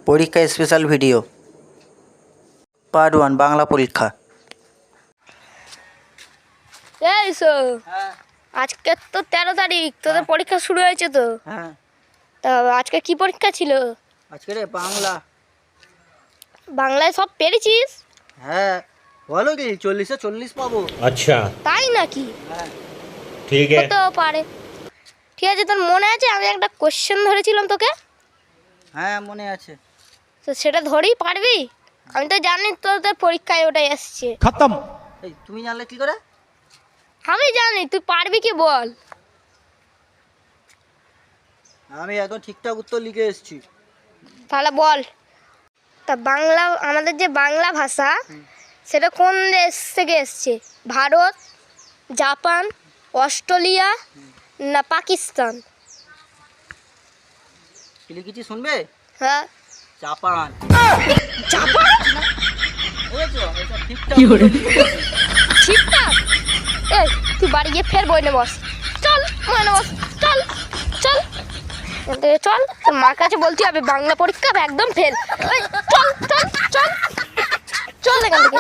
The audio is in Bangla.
পরীক্ষা স্পেশাল ভিডিও পার্ট 1 বাংলা পরীক্ষা। এই আজকে তো 13 তারিখ, তোদের পরীক্ষা শুরু হয়েছে তো? হ্যাঁ, তা আজকে কি পরীক্ষা ছিল? আজকে রে বাংলা। বাংলায় সব পেরেছিস? হ্যাঁ, বলো কি 40-এ 40 পাবো। अच्छा তাই নাকি? হ্যাঁ ठीक है। হতেও পারে। ঠিক আছে, তোর মনে আছে আমি একটা কোশ্চেন ধরেছিলাম তোকে? হ্যাঁ মনে আছে। তো সেটা ধরেই পারবি? আমি তো জানি তোদের পরীক্ষায় ওটাই আসছে। खत्म। এই তুমি জানলে কি করে? আমি জানি তুই পারবি কি, বল। আমি একদম ঠিকঠাক উত্তর লিখে এসেছি। তাহলে বল। তা বাংলা, আমাদের যে বাংলা ভাষা সেটা কোন দেশ থেকে এসছে? ভারত, জাপান, অস্ট্রেলিয়া না পাকিস্তান? কি লিখেছি শুনবে? হ্যাঁ, জাপান। জাপান? বুঝেছো? এটা ঠিকঠাক। ঠিকঠাক। এই তুই বাড়ি গিয়ে ফের বই নে বস। চল বই নে বস, চল চল এখান থেকে চল। তোর মার কাছে বলতে হবে বাংলা পরীক্ষা একদম ফেল। চল চল চল চল এখান থেকে।